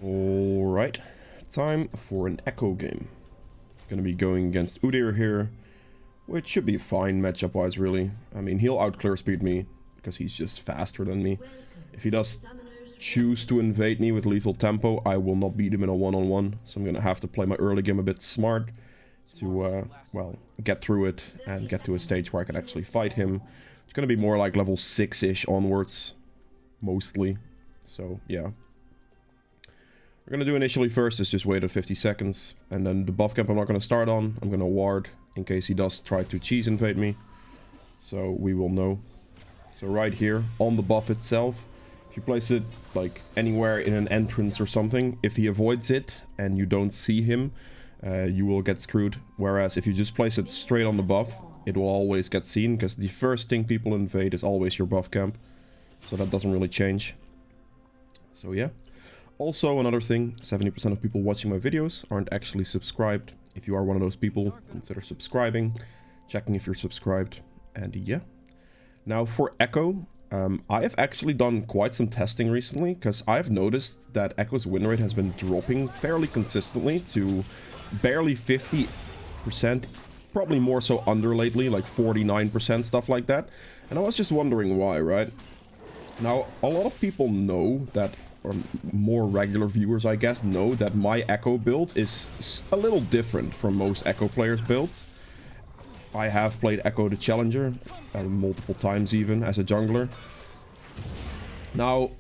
Alright, time for an Ekko game. Gonna be going against Udyr here, which should be fine matchup wise really. I mean, he'll outclear speed me because he's just faster than me. If he does choose to invade me with lethal tempo, I will not beat him in a one-on-one. So I'm gonna have to play my early game a bit smart to, well, get through it and get to a stage where I can actually fight him. It's gonna be more like level 6-ish onwards, mostly. So, yeah. We're gonna do initially first is just wait at 50 seconds. And then the buff camp I'm not gonna start on. I'm gonna ward in case he does try to cheese invade me. So we will know. So right here, on the buff itself, if you place it like anywhere in an entrance or something, if he avoids it and you don't see him, you will get screwed. Whereas if you just place it straight on the buff, it will always get seen, because the first thing people invade is always your buff camp. So that doesn't really change. So yeah. Also, another thing, 70% of people watching my videos aren't actually subscribed. If you are one of those people, consider subscribing, checking if you're subscribed, and yeah. Now for Ekko, I have actually done quite some testing recently, because I've noticed that Ekko's win rate has been dropping fairly consistently to barely 50%, probably more so under lately, like 49%, stuff like that. And I was just wondering why, right? Now, a lot of people know that, or more regular viewers, I guess, know that my Ekko build is a little different from most Ekko players' builds. I have played Ekko the Challenger multiple times even as a jungler. Now,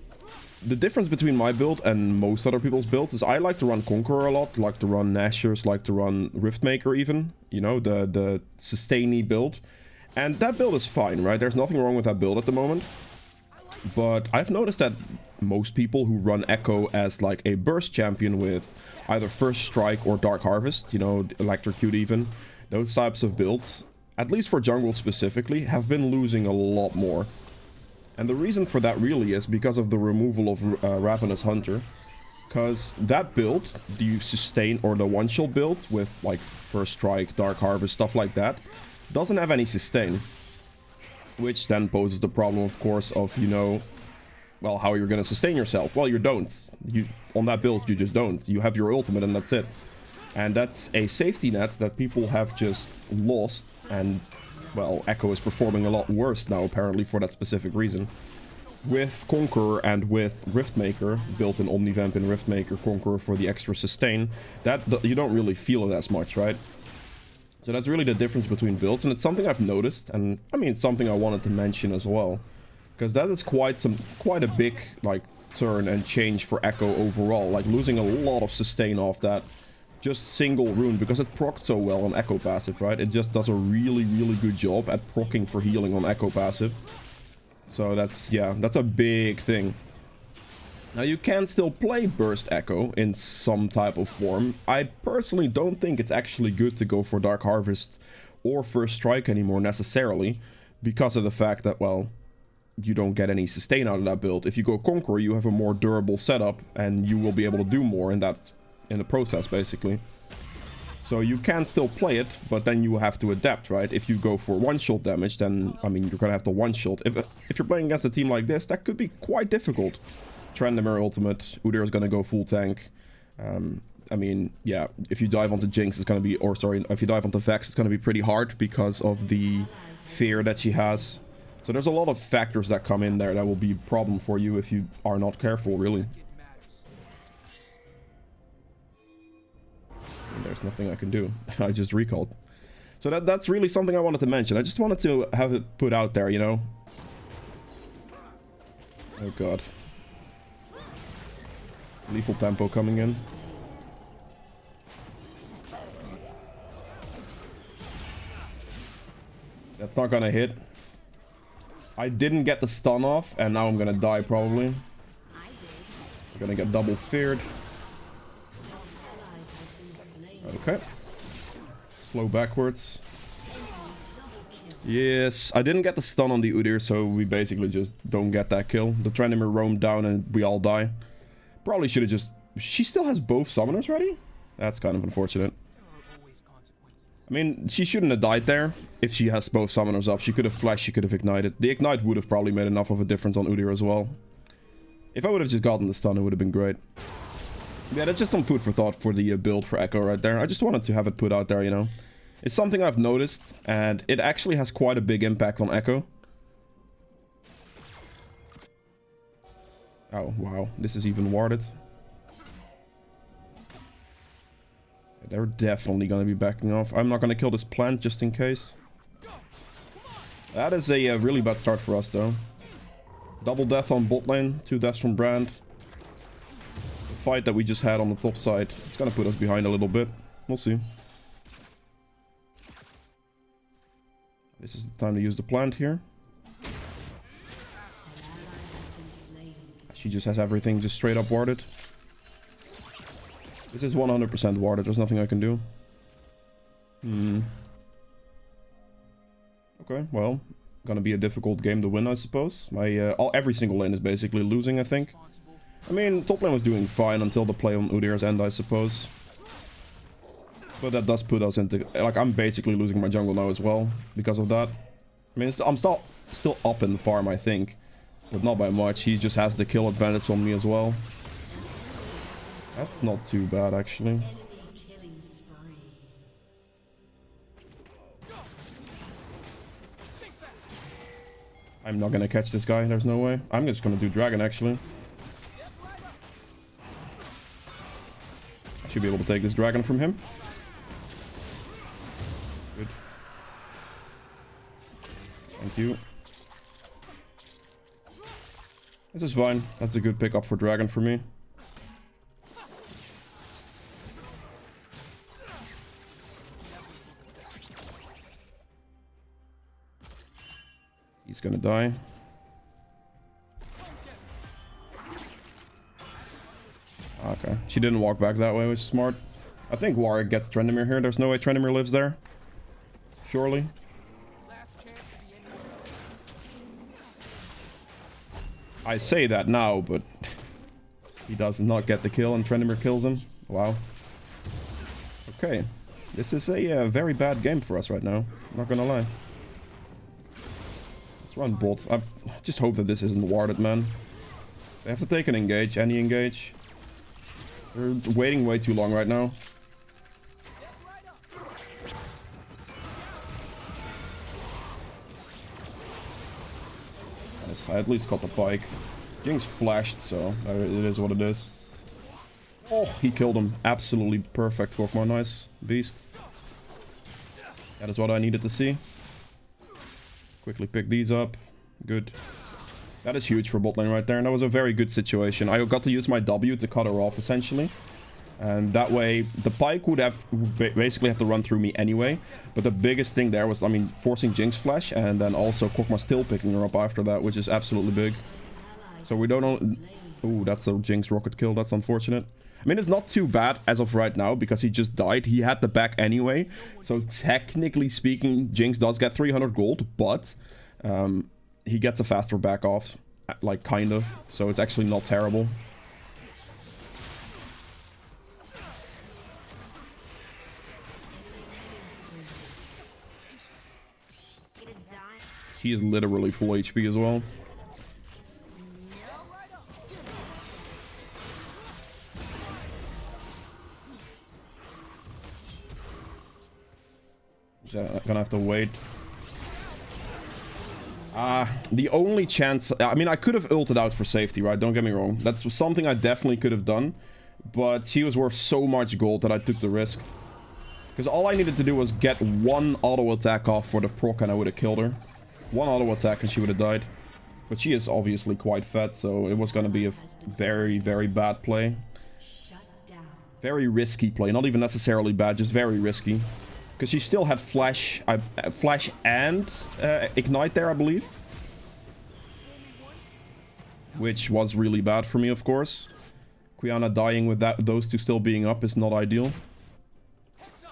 the difference between my build and most other people's builds is I like to run Conqueror a lot, like to run Nashers, like to run Riftmaker even, you know, the sustain-y build. And that build is fine, right? There's nothing wrong with that build at the moment. But I've noticed that most people who run Ekko as like a burst champion with either First Strike or Dark Harvest, you know, Electrocute even, those types of builds, at least for jungle specifically, have been losing a lot more. And the reason for that really is because of the removal of Ravenous Hunter. Because that build, the sustain or the one-shot build with like First Strike, Dark Harvest, stuff like that, doesn't have any sustain. Which then poses the problem, of course, of, you know, well, how you're going to sustain yourself. Well, you don't. On that build, you just don't. You have your ultimate and that's it. And that's a safety net that people have just lost. And, well, Ekko is performing a lot worse now, apparently, for that specific reason. With Conqueror and with Riftmaker, built in Omnivamp in Riftmaker, Conqueror for the extra sustain, that you don't really feel it as much, right? So that's really the difference between builds, and it's something I've noticed, and I mean, it's something I wanted to mention as well. Because that is quite a big, like, turn and change for Ekko overall. Like, losing a lot of sustain off that just single rune, because it procs so well on Ekko passive, right? It just does a really, really good job at proccing for healing on Ekko passive. So that's, yeah, that's a big thing. Now, you can still play Burst Ekko in some type of form. I personally don't think it's actually good to go for Dark Harvest or First Strike anymore necessarily, because of the fact that, well, you don't get any sustain out of that build. If you go Conqueror, you have a more durable setup, and you will be able to do more in the process, basically. So you can still play it, but then you have to adapt, right? If you go for one-shot damage, then, I mean, you're gonna have to one-shot. If you're playing against a team like this, that could be quite difficult. Tryndamere ultimate, Udyr is gonna go full tank. I mean, yeah, if you dive onto Jinx, it's gonna be, or sorry, if you dive onto Vex, it's gonna be pretty hard because of the fear that she has. So there's a lot of factors that come in there that will be a problem for you if you are not careful, really. And there's nothing I can do. I just recalled. So that's really something I wanted to mention. I just wanted to have it put out there, you know? Oh god. Lethal tempo coming in. That's not gonna hit. I didn't get the stun off, and now I'm gonna die probably. I'm gonna get double feared. Okay. Slow backwards. Yes, I didn't get the stun on the Udyr, so we basically just don't get that kill. The Tryndamere roamed down and we all die. Probably should have just... She still has both summoners ready? That's kind of unfortunate. I mean, she shouldn't have died there if she has both summoners up. She could have flashed, she could have ignited. The ignite would have probably made enough of a difference on Udyr as well. If I would have just gotten the stun, it would have been great. Yeah, that's just some food for thought for the build for Ekko right there. I just wanted to have it put out there, you know. It's something I've noticed, and it actually has quite a big impact on Ekko. Oh, wow. This is even warded. They're definitely going to be backing off. I'm not going to kill this plant just in case. That is a really bad start for us, though. Double death on bot lane, 2 deaths from Brand. The fight that we just had on the top side, it's going to put us behind a little bit. We'll see. This is the time to use the plant here. She just has everything just straight up warded. This is 100% warded. There's nothing I can do. Okay, well, gonna be a difficult game to win, I suppose. Every single lane is basically losing, I think. I mean, top lane was doing fine until the play on Udir's end, I suppose. But that does put us into... Like, I'm basically losing my jungle now as well because of that. I mean, I'm still up in the farm, I think. But not by much. He just has the kill advantage on me as well. That's not too bad, actually. I'm not gonna catch this guy. There's no way. I'm just gonna do dragon, actually. I should be able to take this dragon from him. Good. Thank you. This is fine. That's a good pickup for dragon for me. He's gonna die. Okay. She didn't walk back that way, which is smart. I think Warwick gets Trendemir here. There's no way Trendemir lives there. Surely. I say that now, but he does not get the kill and Trendemir kills him. Wow. Okay. This is a very bad game for us right now. Not gonna lie. Let's run bot. I just hope that this isn't warded, man. They have to take an engage, any engage. They're waiting way too long right now. Nice. I at least got the pike. Jinx flashed, so it is what it is. Oh, he killed him. Absolutely perfect, Kokma. Nice. Beast. That is what I needed to see. Quickly pick these up. Good. That is huge for bot lane right there, and that was a very good situation. I got to use my W to cut her off, essentially. And that way, the pike would have basically have to run through me anyway. But the biggest thing there was, I mean, forcing Jinx flash, and then also Kokma still picking her up after that, which is absolutely big. So we don't... Ooh, that's a Jinx rocket kill. That's unfortunate. I mean, it's not too bad as of right now, because he just died. He had the back anyway. So technically speaking, Jinx does get 300 gold, but... he gets a faster back off, like, kind of. So it's actually not terrible. He is literally full HP as well. Just gonna have to wait. The only chance... I mean, I could have ulted out for safety, right? Don't get me wrong. That's something I definitely could have done. But she was worth so much gold that I took the risk. Because all I needed to do was get one auto attack off for the proc and I would have killed her. One auto attack and she would have died. But she is obviously quite fat, so it was going to be a very, very bad play. Very risky play. Not even necessarily bad, just very risky. Because she still had flash and ignite there, I believe. Which was really bad for me, of course. Quiana dying with those two still being up is not ideal.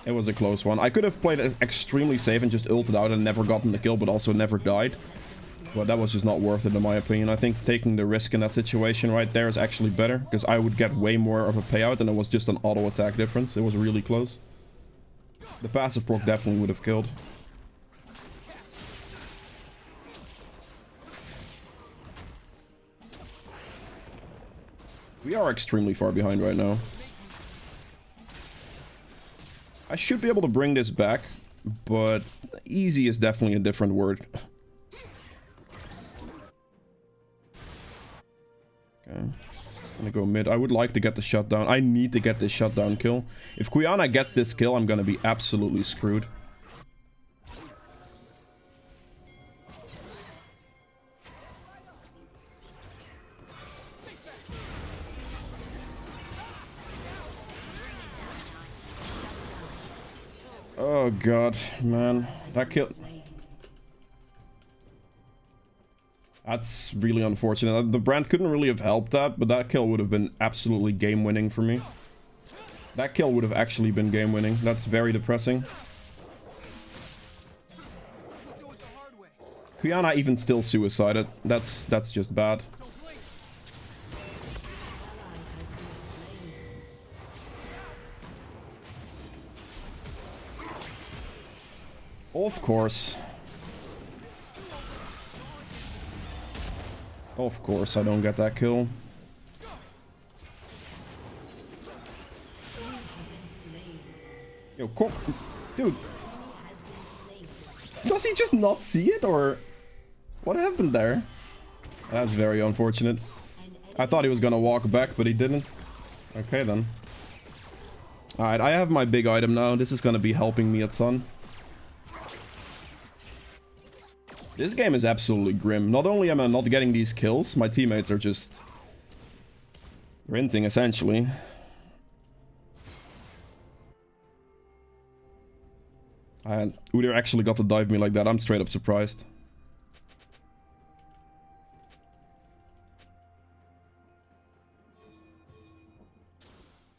It was a close one. I could have played it extremely safe and just ulted out and never gotten the kill, but also never died. But that was just not worth it, in my opinion. I think taking the risk in that situation right there is actually better. Because I would get way more of a payout, and it was just an auto attack difference. It was really close. The passive proc definitely would have killed. We are extremely far behind right now. I should be able to bring this back, but easy is definitely a different word. Okay. I'm gonna go mid. I would like to get the shutdown. I need to get this shutdown kill. If Quiana gets this kill, I'm gonna be absolutely screwed. Oh god, man. That kill... That's really unfortunate. The brand couldn't really have helped that, but that kill would have been absolutely game-winning for me. That kill would have actually been game-winning. That's very depressing. Quiana even still suicided. That's just bad. Of course. Of course I don't get that kill. Yo, dude. Does he just not see it, or what happened there? That's very unfortunate. I thought he was gonna walk back, but he didn't. Okay then. Alright, I have my big item now. This is gonna be helping me a ton. This game is absolutely grim. Not only am I not getting these kills, my teammates are just renting, essentially. And Udyr actually got to dive me like that. I'm straight up surprised.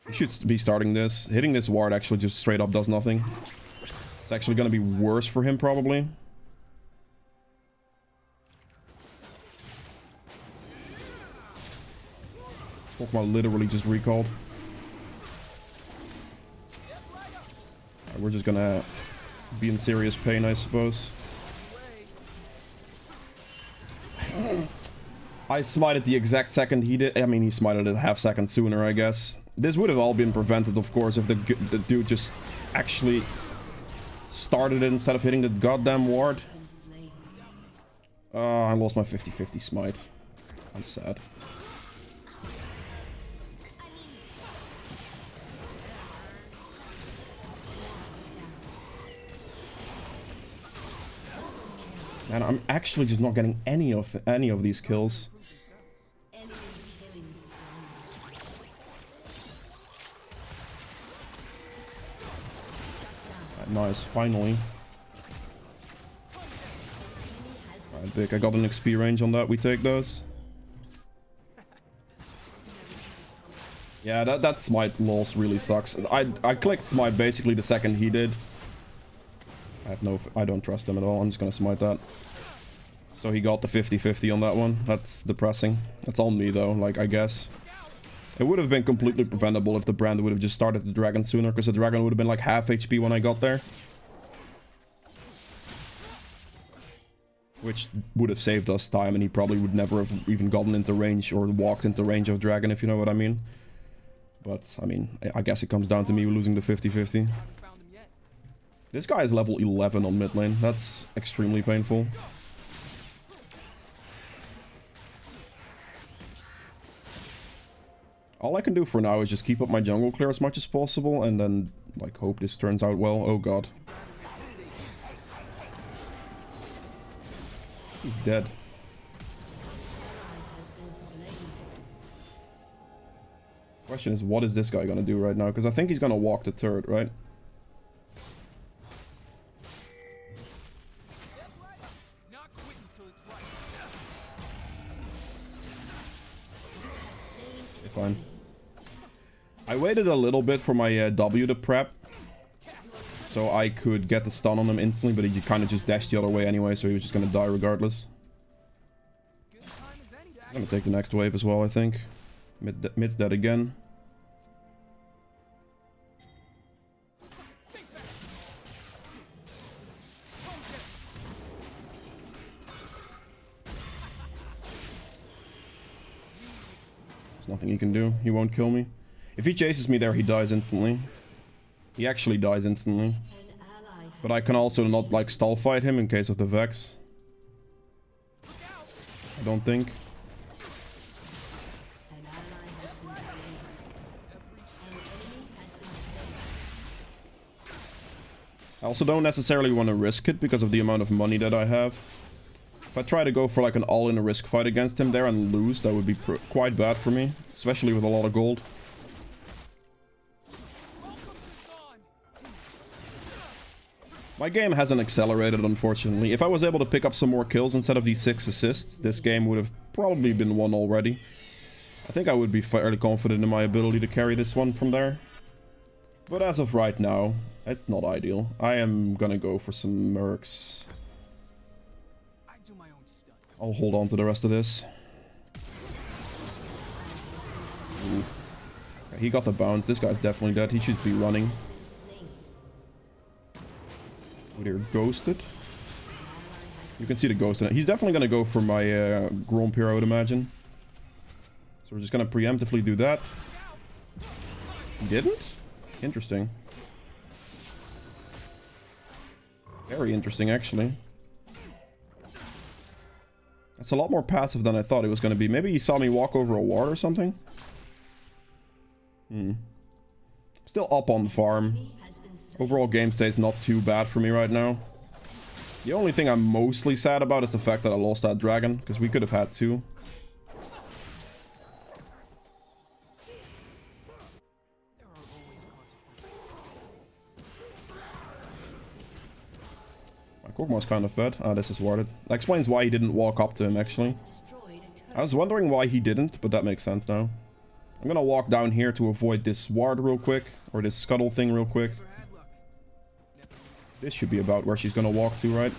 I should be starting this. Hitting this ward actually just straight up does nothing. It's actually going to be worse for him, probably. Pokemon literally just recalled. Right, we're just gonna be in serious pain, I suppose. I smited the exact second he did. I mean, he smited it a half second sooner, I guess. This would have all been prevented, of course, if the dude just actually started it instead of hitting the goddamn ward. I lost my 50-50 smite. I'm sad. And I'm actually just not getting any of these kills. Nice, finally. Alright, big. I got an XP range on that. We take those. Yeah, that smite loss really sucks. I clicked smite basically the second he did. I don't trust him at all. I'm just gonna smite that. So he got the 50-50 on that one. That's depressing. That's on me though, like, I guess. It would have been completely preventable if the brand would have just started the dragon sooner, because the dragon would have been like half HP when I got there. Which would have saved us time, and he probably would never have even gotten into range or walked into range of dragon, if you know what I mean. But, I mean, I guess it comes down to me losing the 50-50. This guy is level 11 on mid lane. That's extremely painful. All I can do for now is just keep up my jungle clear as much as possible, and then, like, hope this turns out well. Oh god. He's dead. Question is, what is this guy gonna do right now? Because I think he's gonna walk the turret, right? Fine. I waited a little bit for my W to prep, so I could get the stun on him instantly, but he kind of just dashed the other way anyway, so he was just gonna die regardless. I'm gonna take the next wave as well, I think. Mid's dead again. There's nothing he can do. He won't kill me. If he chases me there, he dies instantly. He actually dies instantly. But I can also not, like, stall fight him in case of the Vex. I don't think. I also don't necessarily want to risk it because of the amount of money that I have. If I try to go for like an all-in risk fight against him there and lose, that would be quite bad for me. Especially with a lot of gold. My game hasn't accelerated, unfortunately. If I was able to pick up some more kills instead of these 6 assists, this game would have probably been won already. I think I would be fairly confident in my ability to carry this one from there. But as of right now, it's not ideal. I am gonna go for some mercs. I'll hold on to the rest of this. Ooh. He got the bounce. This guy's definitely dead. He should be running. Oh, they're ghosted. You can see the ghost in it. He's definitely gonna go for my Gromp here, I would imagine. So we're just gonna preemptively do that. He didn't? Interesting. Very interesting, actually. That's a lot more passive than I thought it was going to be. Maybe he saw me walk over a ward or something? Still up on the farm. Overall game state's not too bad for me right now. The only thing I'm mostly sad about is the fact that I lost that dragon, because we could have had 2. Kog'Maw's kind of fed. Ah, this is warded. That explains why he didn't walk up to him, actually. I was wondering why he didn't, but that makes sense now. I'm gonna walk down here to avoid this ward real quick. Or this scuttle thing real quick. This should be about where she's gonna walk to, right?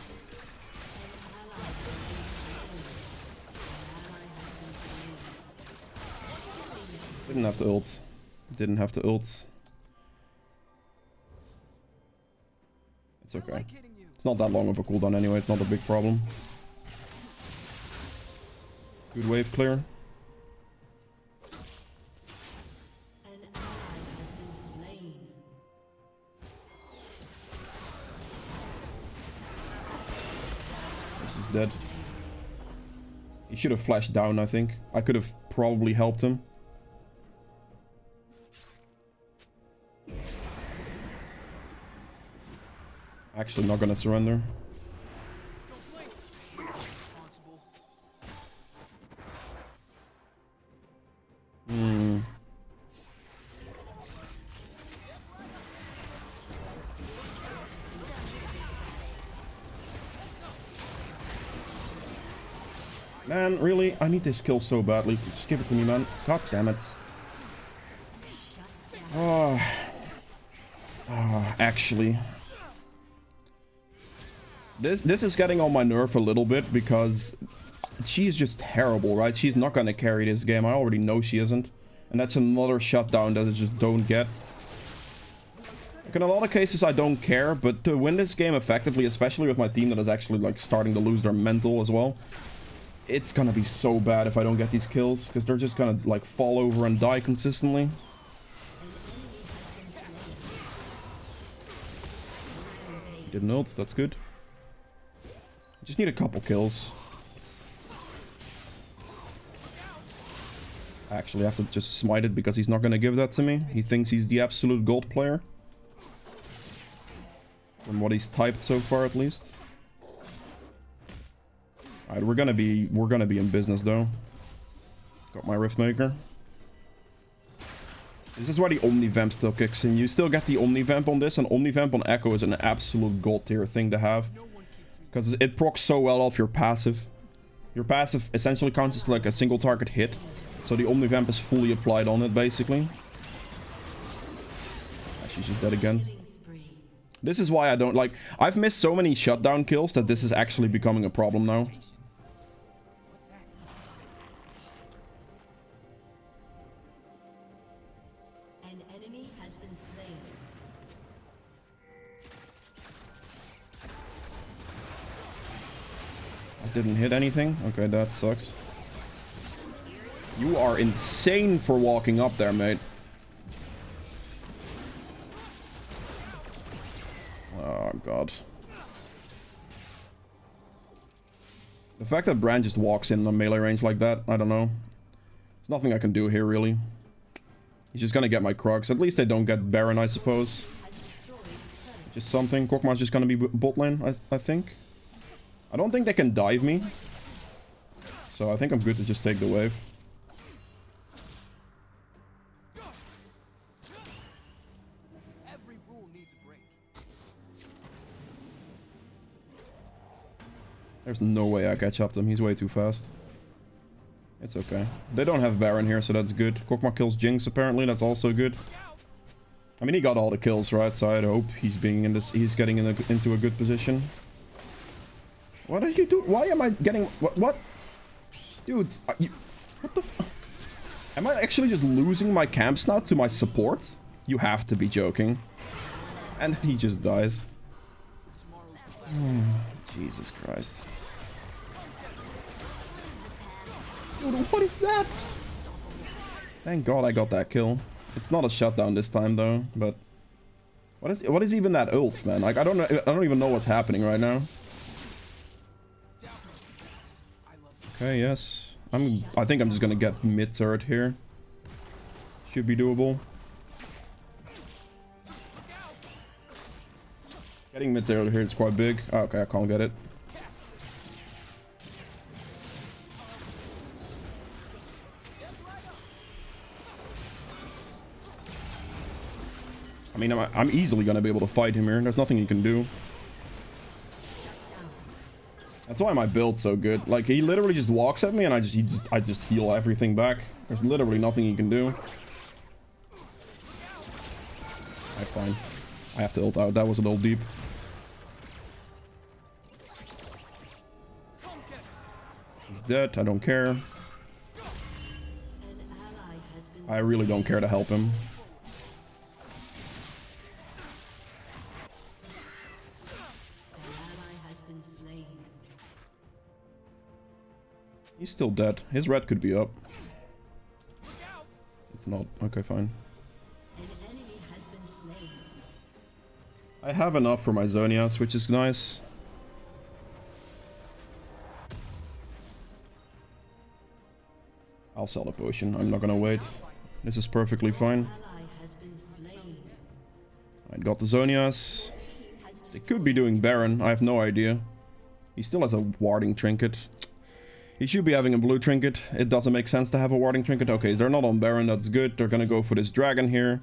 Didn't have to ult. Didn't have to ult. It's okay. It's not that long of a cooldown anyway, it's not a big problem. Good wave clear. This is dead. He should have flashed down, I think. I could have probably helped him. Actually not gonna surrender. Man, really? I need this kill so badly. Just give it to me, man. God damn it. Actually. This is getting on my nerve a little bit because she's just terrible, right? She's not gonna carry this game. I already know she isn't. And that's another shutdown that I just don't get. Like in a lot of cases I don't care, but to win this game effectively, especially with my team that is actually like starting to lose their mental as well, it's gonna be so bad if I don't get these kills, because they're just gonna like fall over and die consistently. Didn't ult, that's good. Just need a couple kills. I actually have to just smite it because he's not going to give that to me. He thinks he's the absolute gold player. From what he's typed so far, at least. Alright, we're gonna be in business though. Got my Riftmaker. This is where the Omnivamp still kicks in. You still get the Omnivamp on this, and Omnivamp on Ekko is an absolute gold tier thing to have. Because it procs so well off your passive. Your passive essentially counts as like a single target hit. So the Omnivamp is fully applied on it, basically. She's just dead again. This is why I don't like... I've missed so many shutdown kills that this is actually becoming a problem now. Didn't hit anything. Okay, that sucks. You are insane for walking up there, mate. god. The fact that Brand just walks in on melee range like that, I don't know. There's nothing I can do here, really. He's just gonna get my Krugs. At least they don't get Baron, I suppose. Just something. Kokma's just gonna be bot lane, I think. I don't think they can dive me. So I think I'm good to just take the wave. There's no way I catch up to him. He's way too fast. It's okay. They don't have Baron here, so that's good. Kokma kills Jinx, apparently. That's also good. I mean, he got all the kills, right? So I'd hope he's being in this. He's getting into a good position. What are you doing? Why am I getting... What? Dudes, what the f... Am I actually just losing my camps now to my support? You have to be joking. And he just dies. Jesus Christ. Dude, what is that? Thank God I got that kill. It's not a shutdown this time though, but what is even that ult, man? Like I don't even know what's happening right now. Okay, yes. I think I'm just gonna get mid turret here. Should be doable. Getting mid turret here is quite big. Oh, okay, I can't get it. I mean, I'm easily gonna be able to fight him here. There's nothing he can do. That's why my build's so good. Like, he literally just walks at me and I just heal everything back. There's literally nothing he can do. Alright, fine. I have to ult out. That was a little deep. He's dead. I don't care. I really don't care to help him. He's still dead. His red could be up. It's not. Okay, fine. I have enough for my Zonias, which is nice. I'll sell the potion. I'm not gonna wait. This is perfectly fine. I got the Zonias. They could be doing Baron. I have no idea. He still has a warding trinket. He should be having a blue trinket. It doesn't make sense to have a warding trinket. Okay, they're not on Baron. That's good. They're gonna go for this dragon here.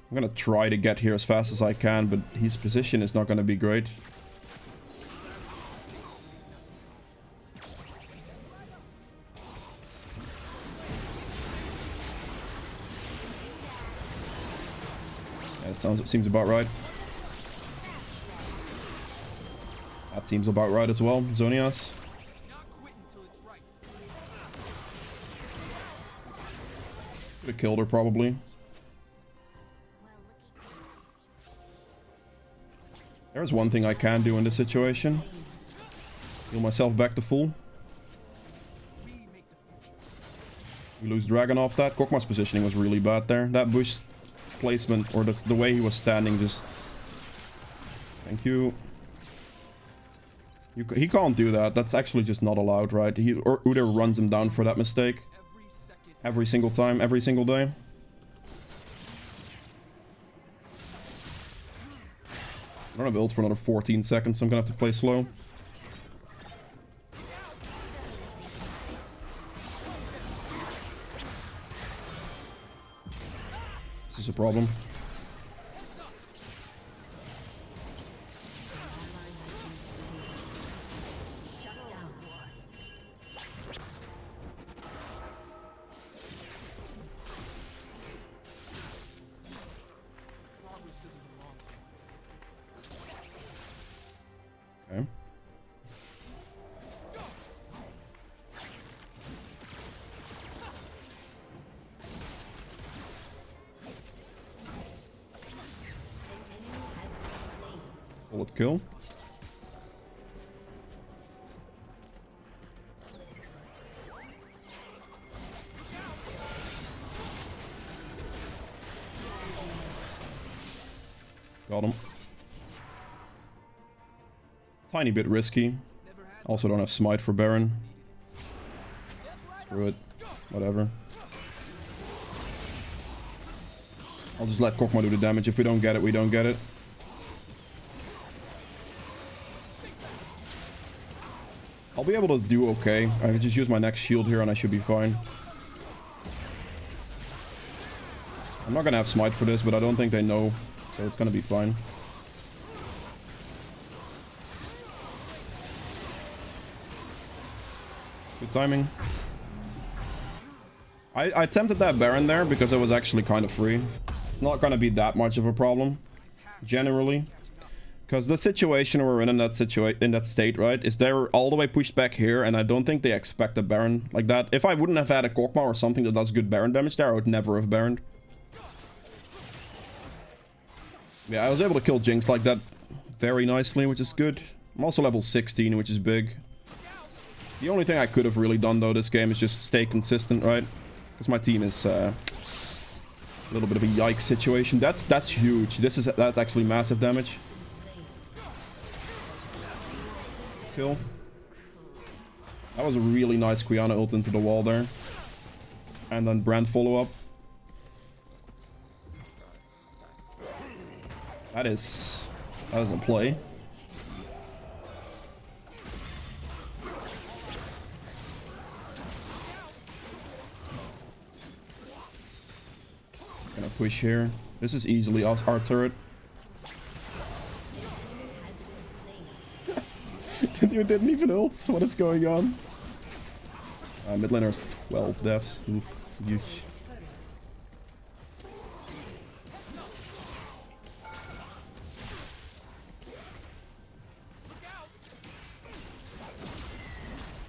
I'm gonna try to get here as fast as I can, but his position is not gonna be great. Yeah, it seems about right. That seems about right as well. Zonias. Could have killed her probably. There's one thing I can do in this situation. Heal myself back to full. We lose Dragon off that. Kokma's positioning was really bad there. That bush placement, or the way he was standing, just... Thank you. He can't do that. That's actually just not allowed, right? Udyr runs him down for that mistake. Every single time, every single day. I don't have ult for another 14 seconds, so I'm gonna have to play slow. This is a problem. Okay. Bullet kill. Got him. Tiny bit risky. Also don't have smite for Baron. Screw it. Whatever. I'll just let Kokma do the damage. If we don't get it, we don't get it. I'll be able to do okay. I can just use my next shield here and I should be fine. I'm not gonna have smite for this, but I don't think they know. So it's gonna be fine. Good timing. I attempted that Baron there because it was actually kind of free. It's not gonna be that much of a problem. Generally. Because the situation we're in that state, right, is they're all the way pushed back here, and I don't think they expect a Baron like that. If I wouldn't have had a Kokma or something that does good Baron damage there, I would never have Baroned. Yeah, I was able to kill Jinx like that very nicely, which is good. I'm also level 16, which is big. The only thing I could have really done, though, this game is just stay consistent, right? Because my team is a little bit of a yikes situation. That's huge. That's actually massive damage. Kill. That was a really nice Quiana ult into the wall there. And then Brand follow-up. That is a play. Gonna push here. This is easily our turret. You didn't even ult. What is going on? Mid laner's 12 deaths. Oof.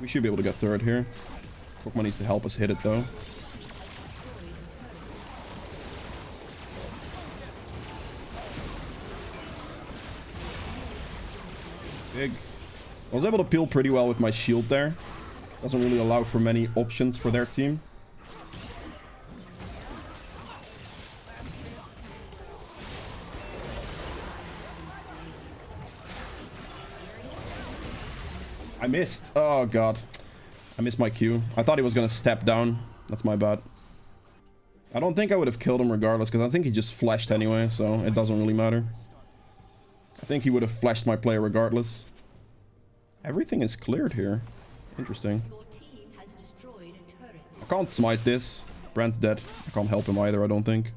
We should be able to get turret here. Kokma needs to help us hit it though. Big. I was able to peel pretty well with my shield there. Doesn't really allow for many options for their team. I missed. Oh god. I missed my Q. I thought he was gonna step down. That's my bad. I don't think I would have killed him regardless, because I think he just flashed anyway, so it doesn't really matter. I think he would have flashed my play regardless. Everything is cleared here. Interesting. I can't smite this. Brand's dead. I can't help him either, I don't think.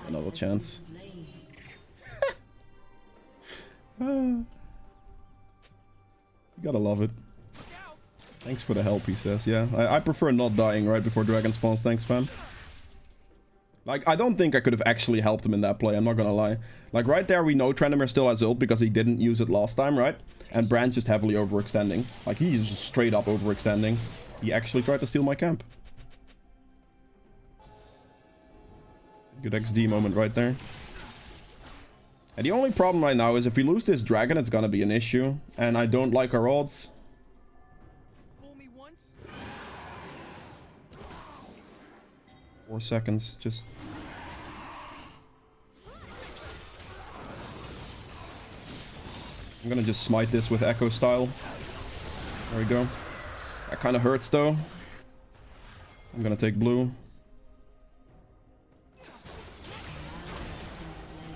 Another chance. You gotta love it. Thanks for the help, he says. Yeah, I prefer not dying right before dragon spawns. Thanks, fam. Like, I don't think I could have actually helped him in that play, I'm not gonna lie. Like, right there, we know Trendemir still has ult because he didn't use it last time, right? And Brand's just heavily overextending. Like, he's just straight up overextending. He actually tried to steal my camp. Good XD moment right there. And the only problem right now is if we lose this dragon, it's gonna be an issue. And I don't like our odds. 4 seconds, just... I'm gonna just smite this with Ekko style. There we go. That kind of hurts though. I'm gonna take blue.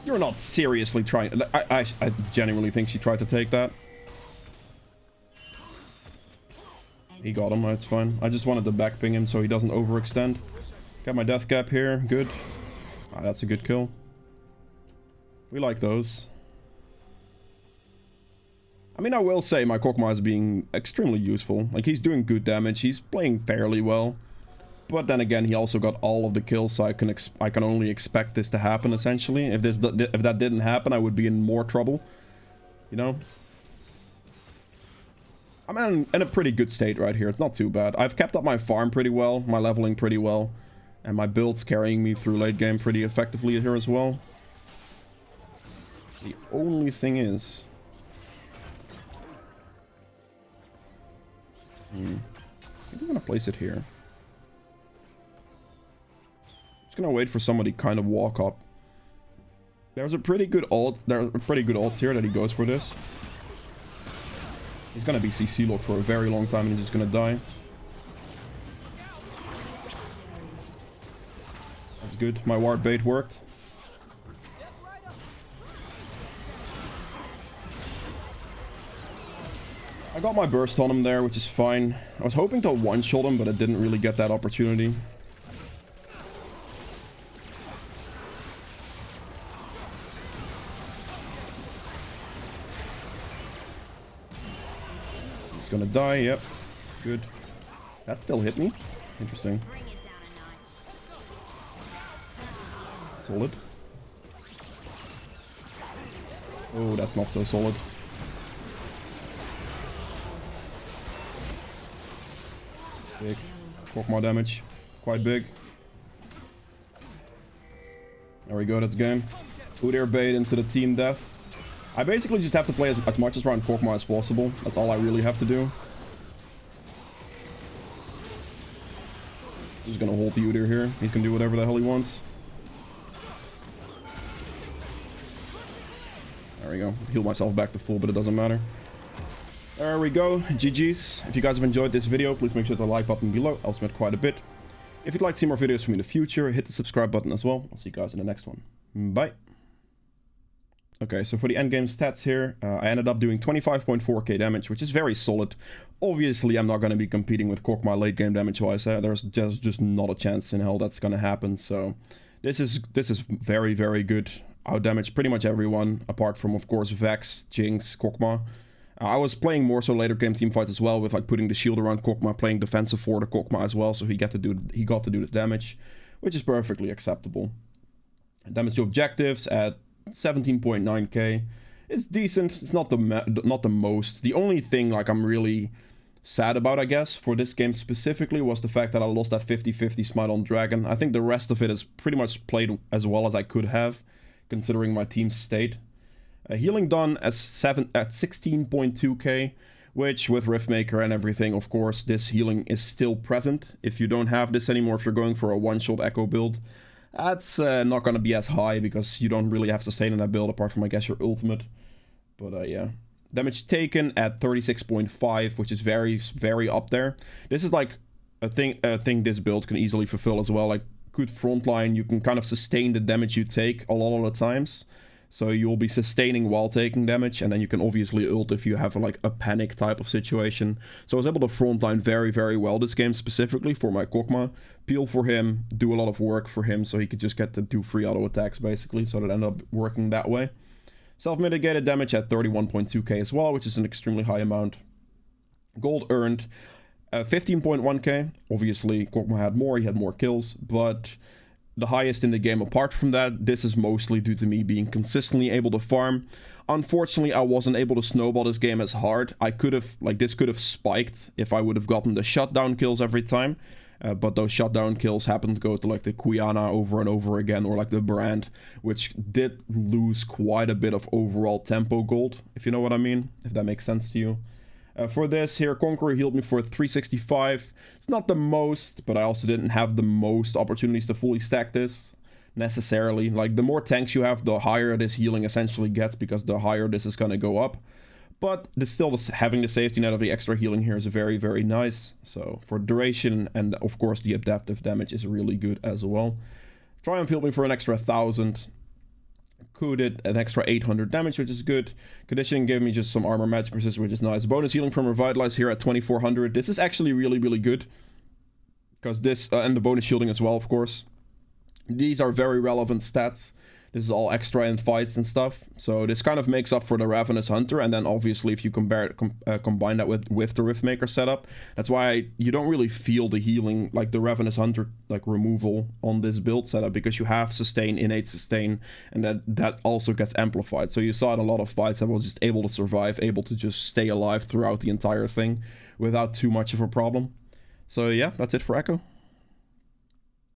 You're not seriously trying... I genuinely think she tried to take that. He got him, that's fine. I just wanted to backping him so he doesn't overextend. Got my death cap here, good. Ah, that's a good kill. We like those. I mean, I will say my Kokma is being extremely useful. Like, he's doing good damage, he's playing fairly well. But then again, he also got all of the kills, so I can only expect this to happen, essentially. If that didn't happen, I would be in more trouble. You know? I'm in a pretty good state right here, it's not too bad. I've kept up my farm pretty well, my leveling pretty well. And my build's carrying me through late game pretty effectively here as well. The only thing is... I think I'm gonna place it here. Just gonna wait for somebody to kind of walk up. There's a pretty good ult. There are pretty good ults here that he goes for this. He's gonna be CC locked for a very long time and he's just gonna die. That's good. My ward bait worked. I got my burst on him there, which is fine. I was hoping to one-shot him, but I didn't really get that opportunity. He's gonna die, yep. Good. That still hit me. Interesting. Solid. Oh, that's not so solid. Big. More damage. Quite big. There we go, that's game. Udyr bait into the team death. I basically just have to play as much around Korkma as possible. That's all I really have to do. Just gonna hold the Udyr here. He can do whatever the hell he wants. There we go. Heal myself back to full, but it doesn't matter. There we go. GG's. If you guys have enjoyed this video, please make sure to hit the like button below. Helps me out quite a bit. If you'd like to see more videos from me in the future, hit the subscribe button as well. I'll see you guys in the next one. Bye. Okay, so for the endgame stats here, I ended up doing 25.4k damage, which is very solid. Obviously, I'm not going to be competing with Korkma late game damage-wise. There's just not a chance in hell that's going to happen. So this is very, very good. Outdamaged pretty much everyone, apart from, of course, Vex, Jinx, Korkma. I was playing more so later game team fights as well, with like putting the shield around Korkma, playing defensive for the Korkma as well, so he got to do the damage, which is perfectly acceptable. Damage to objectives at 17.9k. It's decent. It's not the most. The only thing like I'm really sad about, I guess, for this game specifically was the fact that I lost that 50-50 smite on Dragon. I think the rest of it is pretty much played as well as I could have, considering my team's state. Healing done at 16.2k, which with Riftmaker and everything, of course, this healing is still present. If you don't have this anymore, if you're going for a one-shot Ekko build, that's not going to be as high because you don't really have sustain in that build apart from, I guess, your ultimate. But yeah. Damage taken at 36.5, which is very, very up there. This is like a thing this build can easily fulfill as well. Like, good frontline, you can kind of sustain the damage you take a lot of the times. So you'll be sustaining while taking damage, and then you can obviously ult if you have like a panic type of situation. So I was able to frontline very, very well this game, specifically for my Korkma. Peel for him, do a lot of work for him, so he could just get to do free auto attacks basically, so that ended up working that way. Self-mitigated damage at 31.2k as well, which is an extremely high amount. Gold earned 15.1k. Obviously, Korkma had more, he had more kills, but the highest in the game. Apart from that, this is mostly due to me being consistently able to farm. Unfortunately, I wasn't able to snowball this game as hard. I could have, like, this could have spiked if I would have gotten the shutdown kills every time. But those shutdown kills happened to go to, like, the Quiana over and over again, or, like, the Brand, which did lose quite a bit of overall tempo gold, if you know what I mean, if that makes sense to you. For this here, Conqueror healed me for 365. It's not the most, but I also didn't have the most opportunities to fully stack this, necessarily. Like, the more tanks you have, the higher this healing essentially gets, because the higher this is going to go up. But still, having the safety net of the extra healing here is very, very nice. So, for duration, and of course the adaptive damage is really good as well. Triumph healed me for an extra 1,000. Coup did an extra 800 damage, which is good. Conditioning gave me just some armor magic resist, which is nice. Bonus healing from Revitalize here at 2400. This is actually really, really good. Because this, and the bonus shielding as well, of course. These are very relevant stats. This is all extra in fights and stuff. So this kind of makes up for the Ravenous Hunter. And then obviously if you combine that with the Riftmaker setup, that's why you don't really feel the healing, like the Ravenous Hunter like removal on this build setup, because you have sustain, innate sustain, and that also gets amplified. So you saw in a lot of fights I was just able to survive, able to just stay alive throughout the entire thing without too much of a problem. So yeah, that's it for Ekko.